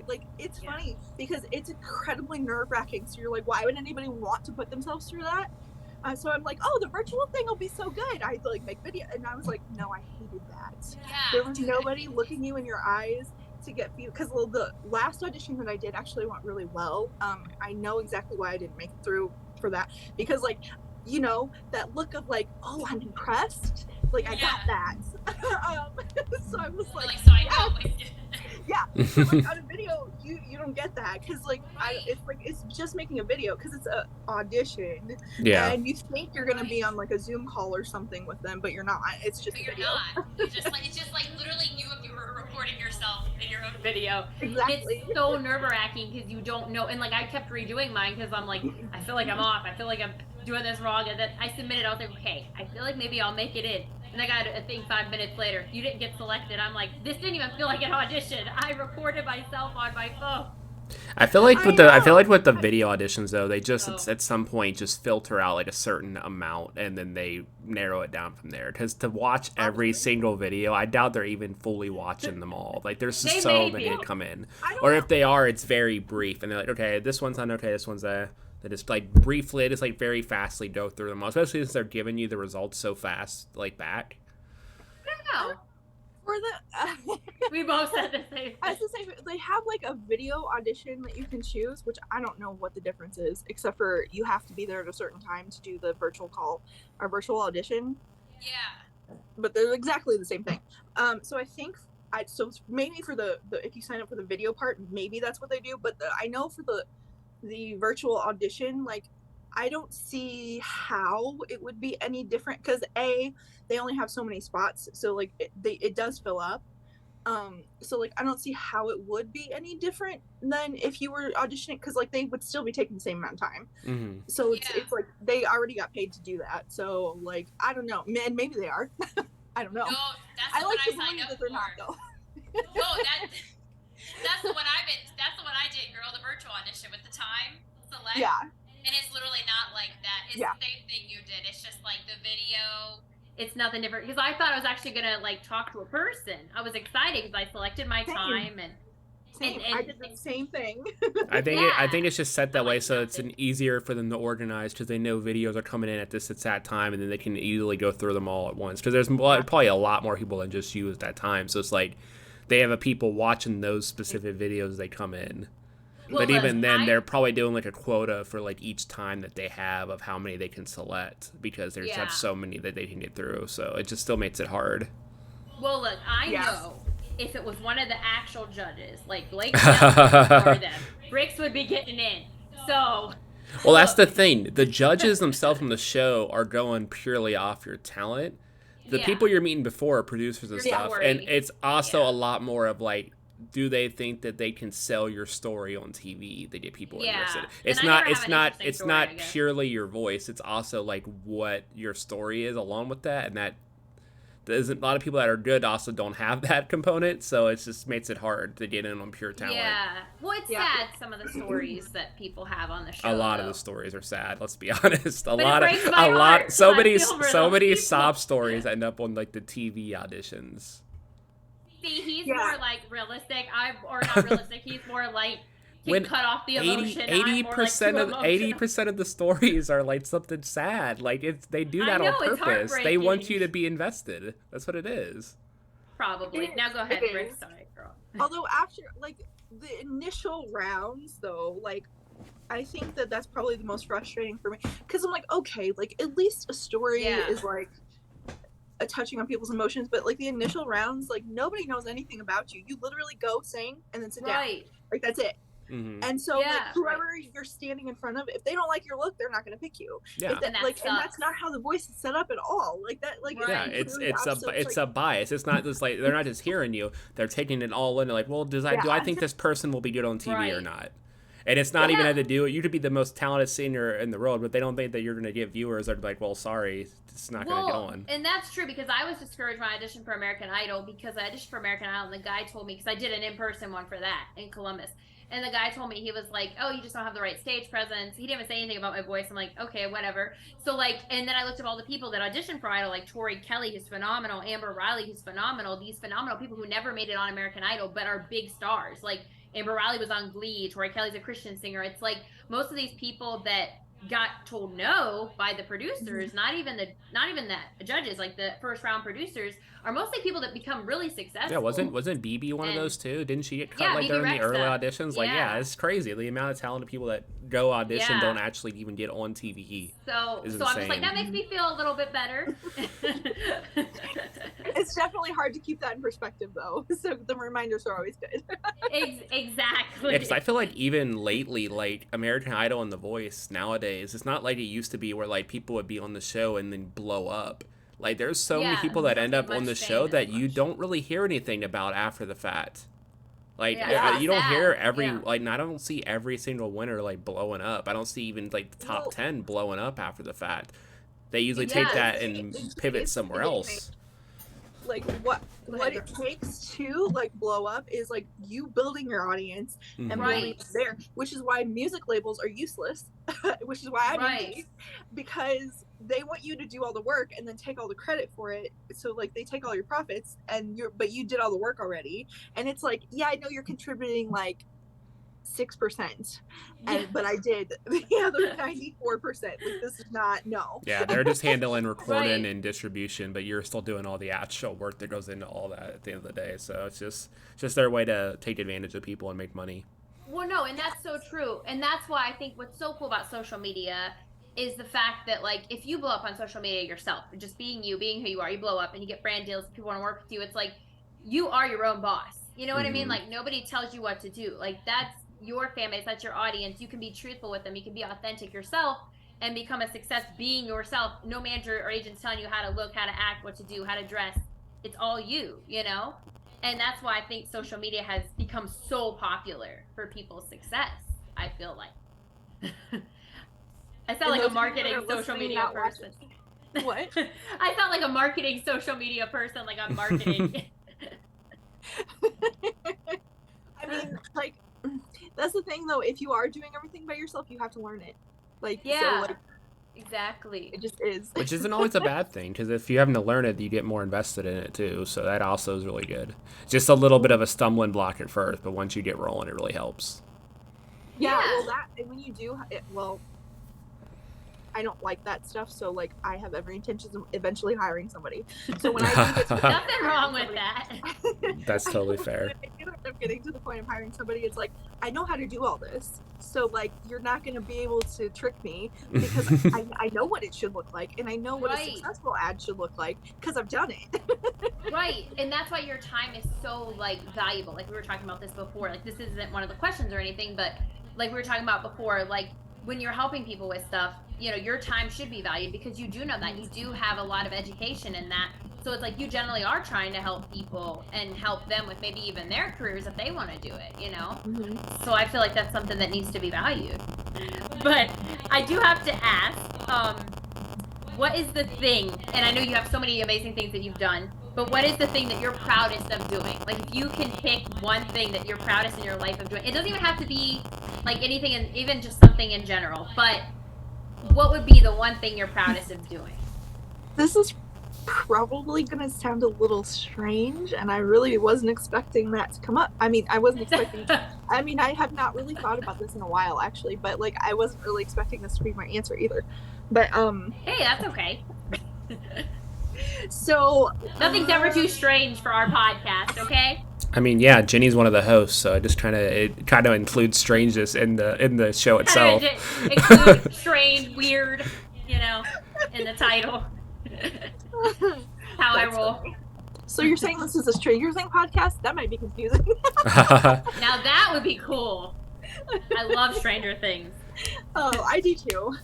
Like, it's funny because it's incredibly nerve-wracking. So you're like, why would anybody want to put themselves through that? So I'm like, oh, the virtual thing will be so good. I like make video, and I was like, no, I hated that.
Yeah.
There was nobody looking you in your eyes to get you, because the last audition that I did actually went really well. I know exactly why I didn't make it through for that, because like, you know, that look of like, oh, I'm impressed. Like, I got that. So I was like,
so I know.
Yeah. So like on a video, you don't get that, because like it's just making a video, because it's an audition.
Yeah.
And you think you're gonna be on like a Zoom call or something with them, but you're not. It's just a video.
It's just like literally you if you were recording yourself in your own video.
Exactly.
It's so nerve-wracking because you don't know. And like I kept redoing mine because I'm like, I feel like I'm off. I feel like I'm doing this wrong. And then I submitted. I was like, okay, I feel like maybe I'll make it in. And I got a thing 5 minutes later. You didn't get selected. I'm like, this didn't even feel like an audition. I recorded myself on my phone.
I feel like with the video auditions though, they just at some point just filter out like a certain amount and then they narrow it down from there. Because to watch every single video, I doubt they're even fully watching them all. Like there's just so many that come in, or if they are, it's very brief and they're like, okay, this one's on, okay, this one's They just like briefly, just like very fastly go through them all, especially since they're giving you the results so fast, like back.
I don't know. We both said the same thing.
I was to say, they have like a video audition that you can choose, which I don't know what the difference is, except for you have to be there at a certain time to do the virtual call or virtual audition.
Yeah.
But they're exactly the same thing. So I think so maybe for the if you sign up for the video part, maybe that's what they do. But I know for the virtual audition, like, I don't see how it would be any different, because they only have so many spots, so like it does fill up. So like I don't see how it would be any different than if you were auditioning, because like they would still be taking the same amount of time.
Mm-hmm.
So it's like they already got paid to do that. So like I don't know, man, maybe they are. I don't know.
No, that's
I like
to
believe that they're not though.
No, that's the one I did, girl. The virtual audition with the time. select.
Yeah.
And it's literally not like that. It's the same thing you did. It's just like the video. It's nothing different because I thought I was actually gonna like talk to a person. I was excited because I selected my time and
I did the same thing.
I think it's just set that way so it's easier for them to organize because they know videos are coming in at this exact time and then they can easily go through them all at once because there's probably a lot more people than just you at that time. So it's like they have people watching those specific videos as they come in. Well, but even then, they're probably doing like a quota for like each time that they have of how many they can select because they just have so many that they can get through. So it just still makes it hard.
Well, look, I know if it was one of the actual judges, like Blake or them, Brix would be getting in. So.
Well, that's the thing. The judges themselves from the show are going purely off your talent. The people you're meeting before are producers and stuff, and it's also a lot more of like, do they think that they can sell your story on TV to get people interested? It's not purely your voice. It's also like what your story is along with that, and that there's a lot of people that are good also don't have that component, so it just makes it hard to get in on pure talent.
Yeah, well, it's sad some of the stories that people have on the show.
A lot of the stories are sad. Let's be honest. So many sob stories end up on like the TV auditions.
See, he's more like realistic. Or not realistic. He's more like cut off the emotion.
80% of the stories are like something sad. Like they do that on purpose. They want you to be invested. That's what it is.
Probably. Now go ahead, Brix. Sorry, girl.
Although after like the initial rounds, though, like I think that's probably the most frustrating for me because I'm like, okay, like at least a story is like a touching on people's emotions, but like the initial rounds, like nobody knows anything about you. You literally go, sing, and then sit down. Like that's it. Mm-hmm. And so like whoever you're standing in front of, if they don't like your look, they're not going to pick you. Yeah. And that's not how the voice is set up at all. Like that, like
it's a bias. It's not just like they're not just hearing you; they're taking it all in. They're like, well, do I think this person will be good on TV or not? And it's not even had to do it. You could be the most talented singer in the world, but they don't think that you're going to get viewers. They're like, well, sorry, it's not going to get on.
And that's true because I was discouraged when I auditioned for American Idol because I auditioned for American Idol and the guy told me, because I did an in-person one for that in Columbus. And the guy told me, he was like, oh, you just don't have the right stage presence. He didn't even say anything about my voice. I'm like, okay, whatever. So like, and then I looked at all the people that auditioned for Idol, like Tori Kelly, who's phenomenal, Amber Riley, who's phenomenal, these phenomenal people who never made it on American Idol, but are big stars. Like Amber Riley was on Glee, Tori Kelly's a Christian singer. It's like most of these people that got told no by the producers, not even the judges, like the first round producers, are mostly people that become really successful.
Yeah, wasn't BB one of those too? Didn't she get cut like during the early auditions? Like, it's crazy. The amount of talented people that go audition don't actually even get on TV.
So I'm just like, that makes me feel a little bit better.
It's definitely hard to keep that in perspective, though. So the reminders are always good.
Exactly.
Yeah, because I feel like even lately, like American Idol and The Voice nowadays, it's not like it used to be where like people would be on the show and then blow up. Like there's so many people that end up on the show that you don't really hear anything about after the fact. Like you don't hear I don't see every single winner like blowing up. I don't see even like the top 10 blowing up after the fact. They usually take that and pivot somewhere else.
Like what it takes to like blow up is like you building your audience and building there, which is why music labels are useless, which is why I do these, because they want you to do all the work and then take all the credit for it. So like they take all your profits but you did all the work already. And it's like, I know you're contributing like 6%, but I did the other 94%. Like this is not
they're just handling recording and distribution, but you're still doing all the actual work that goes into all that at the end of the day. So it's just their way to take advantage of people and make money.
Well, no, and that's so true. And that's why I think what's so cool about social media is the fact that like if you blow up on social media yourself, just being who you are, you blow up and you get brand deals, people want to work with you. It's like you are your own boss. You know what I mean? Like nobody tells you what to do. Like that's your fan base, that's your audience. You can be truthful with them. You can be authentic yourself and become a success being yourself. No manager or agent's telling you how to look, how to act, what to do, how to dress. It's all you know? And that's why I think social media has become so popular for people's success, I feel like. I sound like a marketing social media person.
What?
I sound like a marketing social media person, like I'm marketing.
I mean, like, That's the thing, though. If you are doing everything by yourself, you have to learn it. Like,
Yeah.
so, like,
exactly.
it just is.
Which isn't always a bad thing, because if you happen to learn it, you get more invested in it too. So that also is really good. Just a little bit of a stumbling block at first, but once you get rolling, it really helps.
Yeah, well, that, and when you do, well, I don't like that stuff, so, like, I have every intention of eventually hiring somebody. So when I do get to the
Nothing wrong with that.
That's totally fair.
When I do end up getting to the point of hiring somebody, it's like, I know how to do all this. So, like, you're not going to be able to trick me, because I know what it should look like, and I know what a successful ad should look like, because I've done it.
Right, and that's why your time is so, like, valuable. Like, we were talking about this before. Like, this isn't one of the questions or anything, but, like, we were talking about before, like, when you're helping people with stuff, you know, your time should be valued, because you do know that. You do have a lot of education in that. So it's like you generally are trying to help people and help them with maybe even their careers if they want to do it, you know? Mm-hmm. So I feel like that's something that needs to be valued. But I do have to ask, what is the thing, and I know you have so many amazing things that you've done, but what is the thing that you're proudest of doing? Like, if you can pick one thing that you're proudest in your life of doing, it doesn't even have to be like anything, and even just something in general, but what would be the one thing you're proudest of doing?
This is probably going to sound a little strange, and I really wasn't expecting that to come up. I mean, I wasn't expecting I have not really thought about this in a while, actually, but, like, I wasn't really expecting this to be my answer either. But,
hey, that's okay.
So
nothing's ever too strange for our podcast, okay?
I mean, yeah, Jenny's one of the hosts, so I just kind of includes strangeness in the show itself.
Include strange, weird, you know, in the title. How I roll.
Funny. So you're saying this is a Stranger Things podcast? That might be confusing.
Now that would be cool. I love Stranger Things.
Oh, I do too.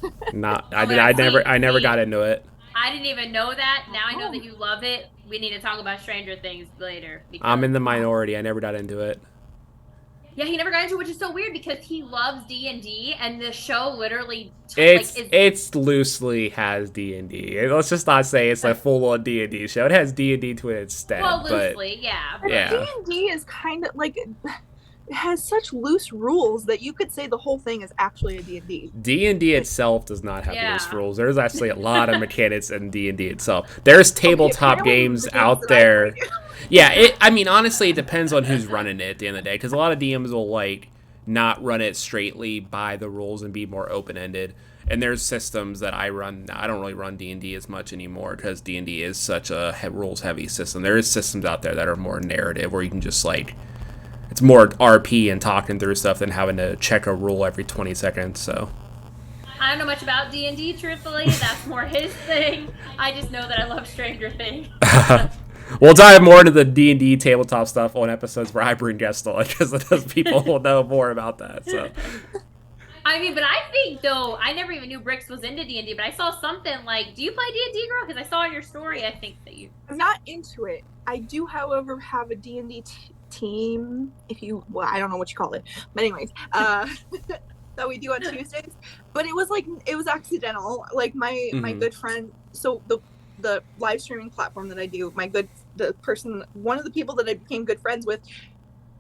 I never got into it.
I didn't even know that. Now I know that you love it. We need to talk about Stranger Things later.
I'm in the minority. I never got into it.
Yeah, he never got into it, which is so weird because he loves D&D, and the show literally
it's loosely has D&D. Let's just not say it's a full-on D&D show. It has D&D to it instead.
Well, loosely, yeah.
D&D is kind of like... It has such loose rules that you could say the whole thing is actually a D&D.
D&D itself does not have loose rules. There's actually a lot of mechanics in D&D itself. There's tabletop games out there. Yeah, I mean, honestly, it depends on who's running it at the end of the day, because a lot of DMs will, like, not run it straightly by the rules and be more open-ended. And there's systems that I run. I don't really run D&D as much anymore because D&D is such a rules-heavy system. There is systems out there that are more narrative where you can just, like... It's more RP and talking through stuff than having to check a rule every 20 seconds, so...
I don't know much about D&D, truthfully. That's more his thing. I just know that I love Stranger Things.
We'll dive more into the D&D tabletop stuff on episodes where I bring guests on, because those people will know more about that, so...
I mean, but I think, though, I never even knew Brix was into D&D, but I saw something like, do you play D&D, girl? Because I saw in your story, I think, that you...
I'm not into it. I do, however, have a D&D team, I don't know what you call it, but anyways, that we do on Tuesdays. But it was accidental. Like, my good friend, so the live streaming platform that I do, one of the people that I became good friends with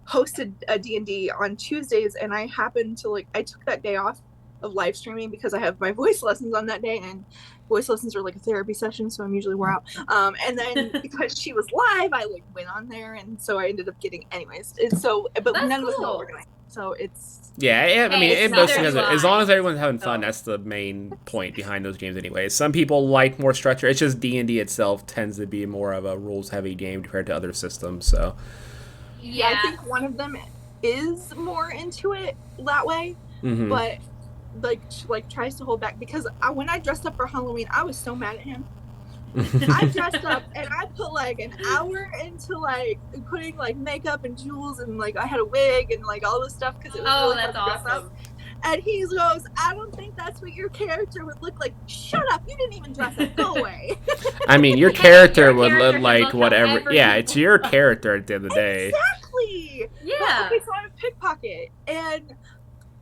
hosted a D&D on Tuesdays, and I happened to, like, I took that day off of live streaming because I have my voice lessons on that day, and voice lessons are like a therapy session, so I'm usually wore out. And then because she was live, I, like, went on there, and so I ended up getting, anyways. But that's none of us know what we're doing, so it's...
Yeah, I mean, it mostly doesn't. As long as everyone's having fun, that's the main point behind those games anyway. Some people like more structure. It's just D&D itself tends to be more of a rules-heavy game compared to other systems, so...
Yeah, I think one of them is more into it that way, but like tries to hold back, because when I dressed up for Halloween, I was so mad at him. I dressed up and I put like an hour into like putting like makeup and jewels, and like I had a wig and like all this stuff because it was really
that's
fun to dress
awesome.
up. And he goes, I don't think that's what your character would look like. Shut up, you didn't even dress up. Go away.
I mean, your character would look like whatever. Yeah, it's your character at the end of the day.
Exactly.
Yeah.
But, okay, so I'm a pickpocket. And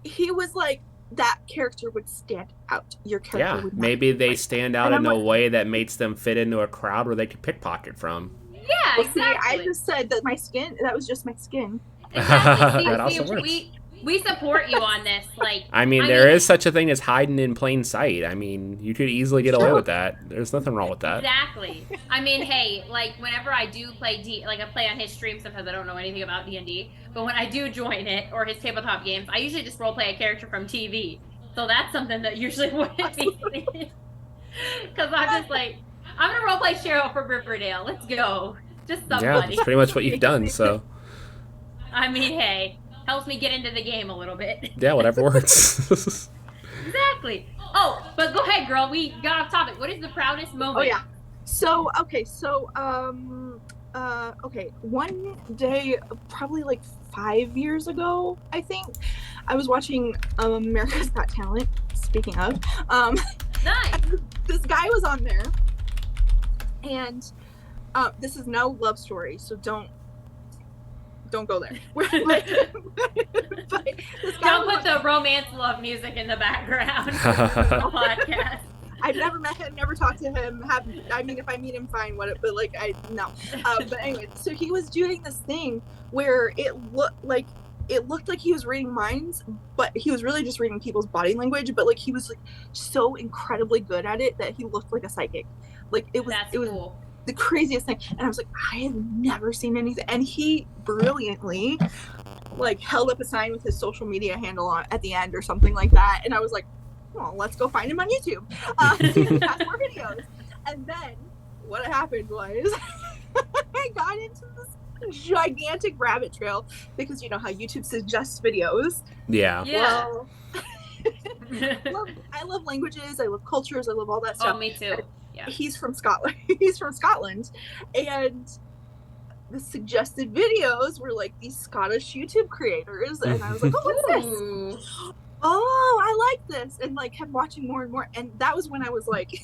he was like, that character would stand out. Your character would not.
Maybe they stand out in a way that makes them fit into a crowd where they can pickpocket from.
Yeah,
well,
exactly.
See, I just said that that was just my skin.
Exactly.
That also works.
We support you on this. Like,
I mean, there is such a thing as hiding in plain sight. I mean, you could easily get away with that. There's nothing wrong with that.
Exactly. I mean, hey, like whenever I do play like I play on his stream, sometimes I don't know anything about D&D, but when I do join it or his tabletop games, I usually just role play a character from TV. So that's something that usually wouldn't be seen. Because I'm just like, I'm gonna role play Cheryl for Riverdale. Let's go. Just somebody.
Yeah, that's pretty much what you've done. So.
I mean, hey, helps me get into the game a little bit.
Yeah, whatever works.
Exactly. Oh, but go ahead, girl. We got off topic. What is the proudest moment?
Oh yeah. So one day, probably like 5 years ago, I think, I was watching America's Got Talent. Speaking of,
Nice.
This guy was on there, and this is no love story, so don't go there. But
Don't put the romance love music in the background of the podcast.
I've never met him, never talked to him. I mean, if I meet him, fine. But no. But anyway, so he was doing this thing where it looked like he was reading minds, but he was really just reading people's body language. But like he was like so incredibly good at it that he looked like a psychic. Like it was
Cool.
The craziest thing. And I was like, I have never seen anything. And he brilliantly like held up a sign with his social media handle on at the end or something like that. And I was like, well, let's go find him on YouTube. Have more videos. And then what happened was I got into this gigantic rabbit trail because you know how YouTube suggests videos.
Yeah.
Well, I love languages. I love cultures. I love all that stuff.
Oh, me too. Yeah.
He's from Scotland. And the suggested videos were like these Scottish YouTube creators, and I was like, oh, what's this? Oh, I like this, and like kept watching more and more. And that was when I was like,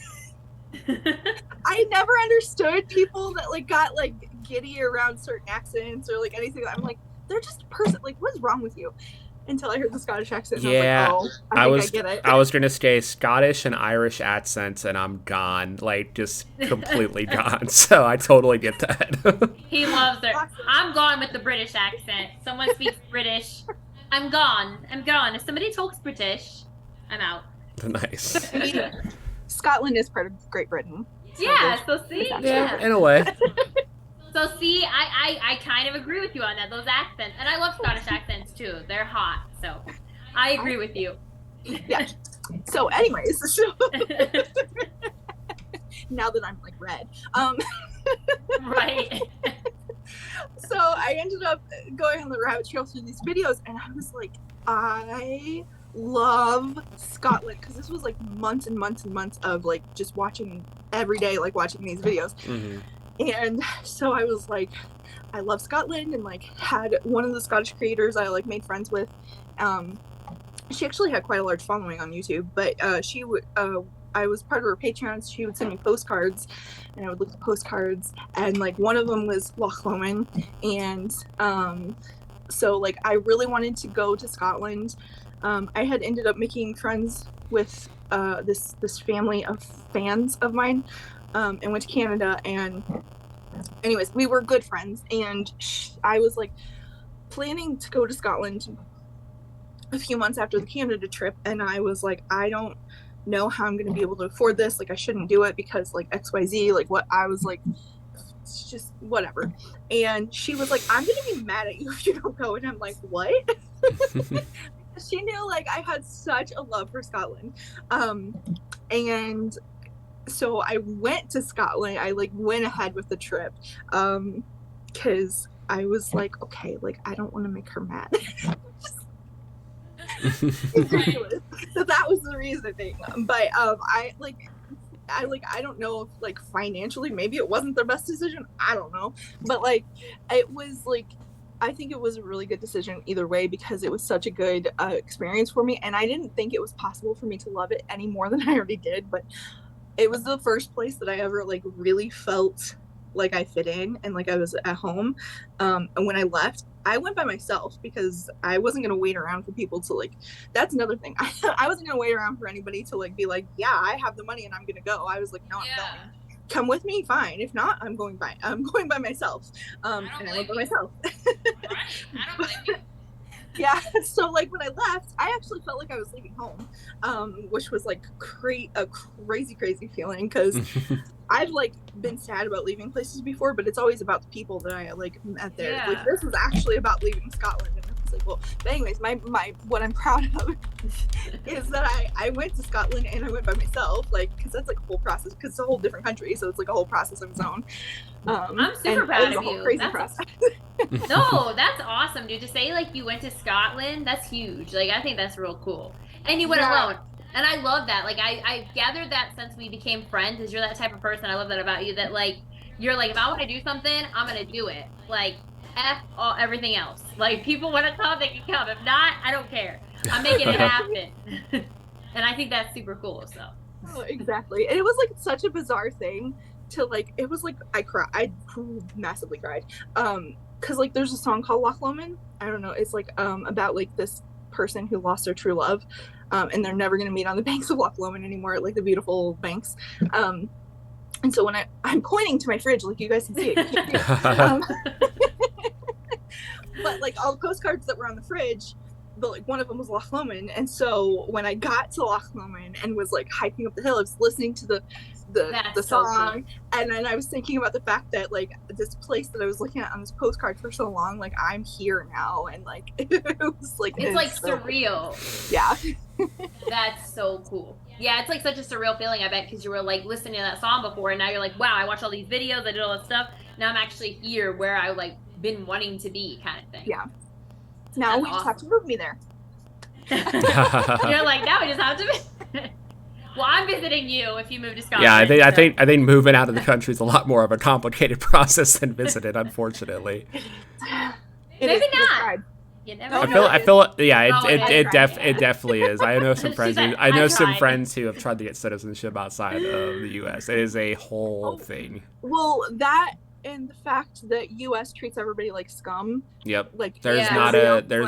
I never understood people that like got like giddy around certain accents or like anything. I'm like, they're just a person. Like, what's wrong with you? Until I heard the Scottish accent. And
Yeah,
I was like, oh, I get it.
I was gonna say Scottish and Irish accents, and I'm gone, like just completely gone. So I totally get that.
He loves it. I'm gone with the British accent. Someone speaks British. I'm gone. If somebody talks British, I'm out.
Nice.
I mean, Scotland is part of Great Britain.
Yeah. So see.
Yeah, in a way.
So see, I kind of agree with you on that. Those accents, and I love Scottish accents too. They're hot. So I agree with you.
Yeah. So, anyways, now that I'm like red,
Right.
So I ended up going on the rabbit trail through these videos, and I was like, I love Scotland, because this was like months and months and months of like just watching every day, like watching these videos.
Mm-hmm.
And so I was like, I love Scotland, and like had one of the Scottish creators I like made friends with. She actually had quite a large following on YouTube, but she would I was part of her Patreon. She would send me postcards, and I would look at the postcards, and like one of them was Loch Lomond, and so like I really wanted to go to Scotland. I had ended up making friends with this family of fans of mine, and went to Canada, and anyways, we were good friends, and I was like planning to go to Scotland a few months after the Canada trip, and I was like, I don't know how I'm going to be able to afford this, like I shouldn't do it because like XYZ, like what I was like, it's just whatever. And she was like, I'm going to be mad at you if you don't go. And I'm like, what? She knew like I had such a love for Scotland, and so I went to Scotland. I like went ahead with the trip because I was like, okay, like I don't want to make her mad. So that was the reason. But I don't know if like financially maybe it wasn't the best decision. I don't know, but like it was like, I think it was a really good decision either way, because it was such a good experience for me, and I didn't think it was possible for me to love it any more than I already did. But it was the first place that I ever like really felt like I fit in and like I was at home. And when I left, I went by myself because I wasn't going to wait around for people to like, that's another thing. I wasn't going to wait around for anybody to like be like, yeah, I have the money and I'm going to go. I was like, no, I'm going. Come with me, fine. If not, I'm going by myself. And I went by myself.
Right. I don't blame you.
Yeah, so like when I left, I actually felt like I was leaving home, which was like a crazy feeling, because I've like been sad about leaving places before, but it's always about the people that I like met there.
Yeah.
Like this was actually about leaving Scotland, and I was like, well, but anyways, my what I'm proud of is that I went to Scotland and I went by myself, like, because that's like a whole process, because it's a whole different country, so it's like a whole process of its own.
I'm super proud of you.
Crazy process.
No, that's awesome, dude. To say like you went to Scotland, that's huge. Like I think that's real cool. And you went alone. And I love that. Like I gathered that since we became friends, is you're that type of person. I love that about you, that like you're like, if I want to do something, I'm gonna do it. Like everything else. Like people want to come, they can come. If not, I don't care. I'm making it happen. And I think that's super cool. So
exactly. And it was like such a bizarre thing to like, it was like I massively cried. Because like there's a song called Loch Lomond. I don't know, it's like about like this person who lost their true love, and they're never going to meet on the banks of Loch Lomond anymore, like the beautiful banks. And so when I'm pointing to my fridge, like you guys can see it, but like all the postcards that were on the fridge, but like one of them was Loch Lomond. And so when I got to Loch Lomond and was like hiking up the hill, I was listening to the song, so cool. And then I was thinking about the fact that like this place that I was looking at on this postcard for so long, like I'm here now, and like it was like
it's like so surreal.
Yeah.
That's so cool. Yeah, it's like such a surreal feeling, I bet, because you were like listening to that song before, and now you're like, wow, I watched all these videos, I did all this stuff, now I'm actually here where I like been wanting to be, kind of thing.
Yeah. Now
that's
we just have to move me there.
You're like, now we just have to be. Well, I'm visiting you if you move to Scotland.
Yeah, I think moving out of the country is a lot more of a complicated process than visiting, unfortunately.
Maybe not. You never know.
I feel yeah, it definitely is. I know some friends friends who have tried to get citizenship outside of the US. It is a whole thing.
Well, that and the fact that US treats everybody like scum.
Yep.
Like
there's not a good
they're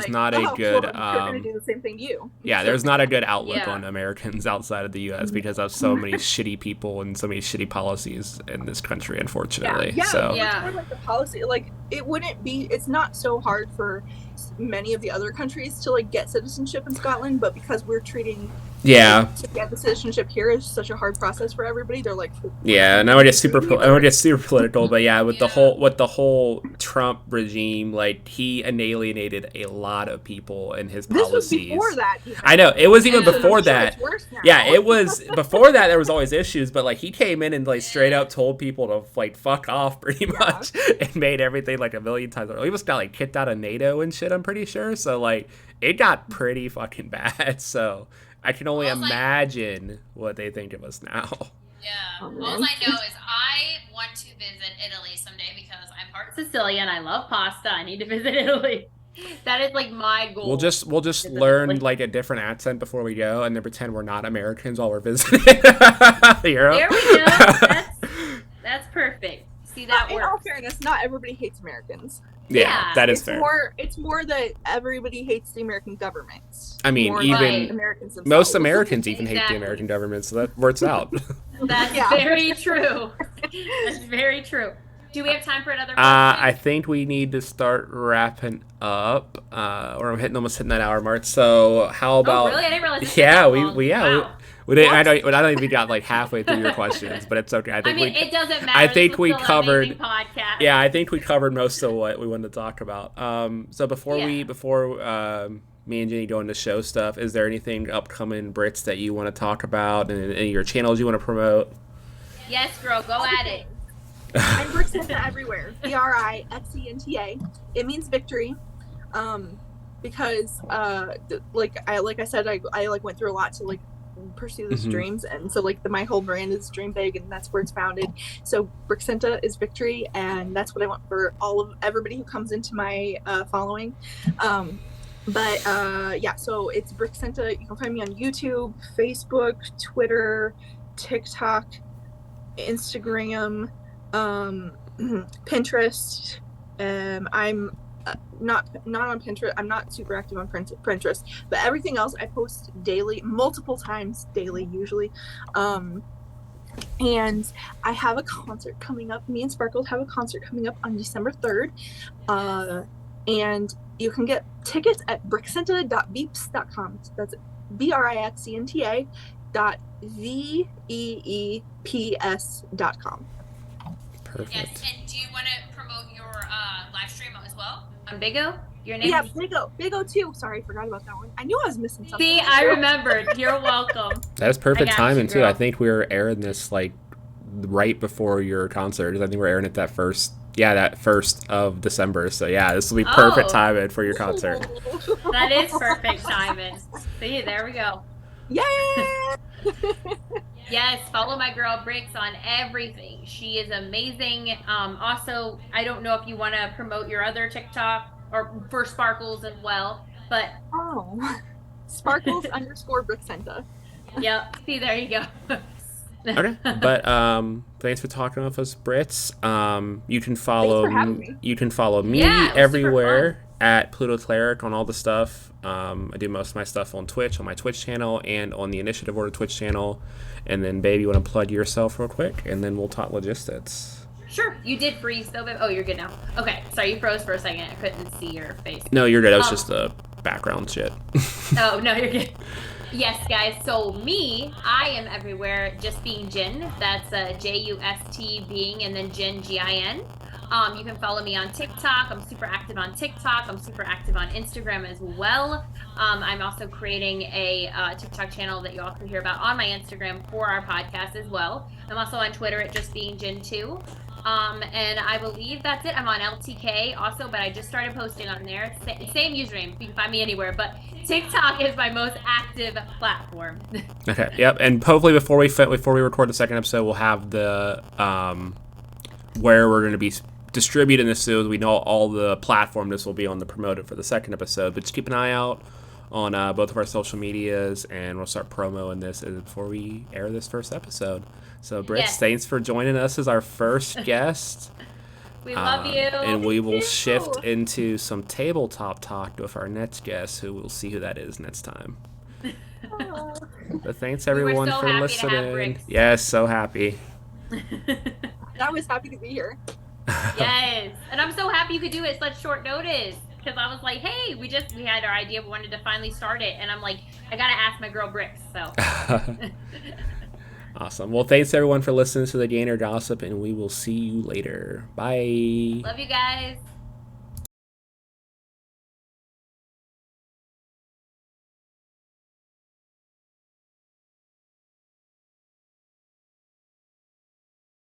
gonna do the same thing to you.
Yeah, there's not a good outlook on Americans outside of the US because of so many shitty people and so many shitty policies in this country, unfortunately.
Yeah.
So
More like the policy, like it's not so hard for many of the other countries to like get citizenship in Scotland, but because we're treating to get the citizenship here is such a hard process for everybody, they're like
and I would get super political, but with the whole Trump regime, like he alienated a lot of people in his policies.
This was before that.
I know it was even before that.
It's worse now.
Yeah, it was before that. There was always issues, but like he came in and like straight up told people to like fuck off, pretty much, and made everything like a million times. He was got like kicked out of NATO and shit, I'm pretty sure. So like it got pretty fucking bad. So I can only imagine what they think of us now.
Yeah. All I know is I want to visit Italy someday because I'm part Sicilian. I love pasta. I need to visit Italy. That is like my goal.
We'll just learn like a different accent before we go, and then pretend we're not Americans while we're visiting Europe.
There we go. That's perfect. See, that works.
In all fairness, not everybody hates Americans.
Yeah, that is fair.
It's more that everybody hates the American government.
I mean, even
Americans
most Americans even hate the American government, so that works out.
That's very true. That's very true. Do we have time for another question?
I think we need to start wrapping up. Or I'm almost hitting that hour mark. So how about?
Oh, really? I didn't realize.
We didn't. I don't think we got like halfway through your questions, but it's okay.
It doesn't matter.
I think we covered.
Podcast.
Yeah, I think we covered most of what we wanted to talk about. So before me and Jenny go into show stuff, is there anything upcoming Brits that you want to talk about, and any of your channels you want to promote?
Yes, girl, go at it.
I'm Brixenta everywhere. Brixenta. It means victory. Because like I said, I like went through a lot to like pursue these dreams, and so like my whole brand is dream big, and that's where it's founded. So Brixenta is victory, and that's what I want for everybody who comes into my following. So it's Brixenta. You can find me on YouTube, Facebook, Twitter, TikTok, Instagram, Pinterest. I'm not on Pinterest. I'm not super active on Pinterest, but everything else I post daily, multiple times daily usually. And I have a concert coming up. Me and Sparkle have a concert coming up on December 3rd. And you can get tickets at brixenta.beeps.com. That's BRIXCNTA.VEEPS.com.
Perfect.
Yes, and do you want to promote your live stream as well on Bigo? Your name?
Yeah, Bigo too. Sorry, forgot about that one. I knew I was missing something.
See, I remembered. You're welcome.
That's perfect
I got
timing
you,
too.
girl.
I think we were airing this like right before your concert. I think we're airing it that first of December. So yeah, this will be perfect
Oh.
timing for your concert.
That is perfect timing. See, there we go.
Yeah.
Yes, follow my girl Brix on everything. She is amazing. Also, I don't know if you want to promote your other TikTok or for Sparkles as well, but
Oh. Sparkles __ Brixenta.
yep. See, there you go.
Okay, but thanks for talking with us, Brits. You can follow
Thanks for having me.
You can follow me
Yeah, it was
everywhere at Pluto Cleric on all the stuff. I do most of my stuff on Twitch, on my Twitch channel, and on the Initiative Order Twitch channel. And then, baby, you want to plug yourself real quick, and then we'll talk logistics.
Sure. You did freeze though, babe. Oh, you're good now. Okay. Sorry, you froze for a second. I couldn't see your face.
No, you're good. That was just the background shit.
Oh, no, you're good. Yes, guys. So me, I am everywhere. Just being Jin. That's JUST being, and then Jin GIN. You can follow me on TikTok. I'm super active on TikTok. I'm super active on Instagram as well. I'm also creating a TikTok channel that you all can hear about on my Instagram for our podcast as well. I'm also on Twitter at Just Being Jin too. And I believe that's it. I'm on LTK also, but I just started posting on there. Same username. You can find me anywhere, but TikTok is my most active platform.
Okay. Yep. And hopefully before we record the second episode, we'll have the where we're going to be distributing this so we know all the platform this will be on the promoted for the second episode. But just keep an eye out on both of our social medias, and we'll start promoting this before we air this first episode. So, Brits,
Yes.
thanks for joining us as our first guest.
We love you.
And we will
you.
shift into some tabletop talk with our next guest, who we'll see who that is next time. But thanks everyone
so
for
happy to have
listening.
Brix.
Yes, so happy.
I was happy to be here.
Yes, and I'm so happy you could do it such short notice, because I was like, hey, we had our idea, we wanted to finally start it, and I'm like, I gotta ask my girl Brix. So
Awesome. Well, thanks everyone for listening to the Gainer Gossip, and we will see you later. Bye.
love you guys.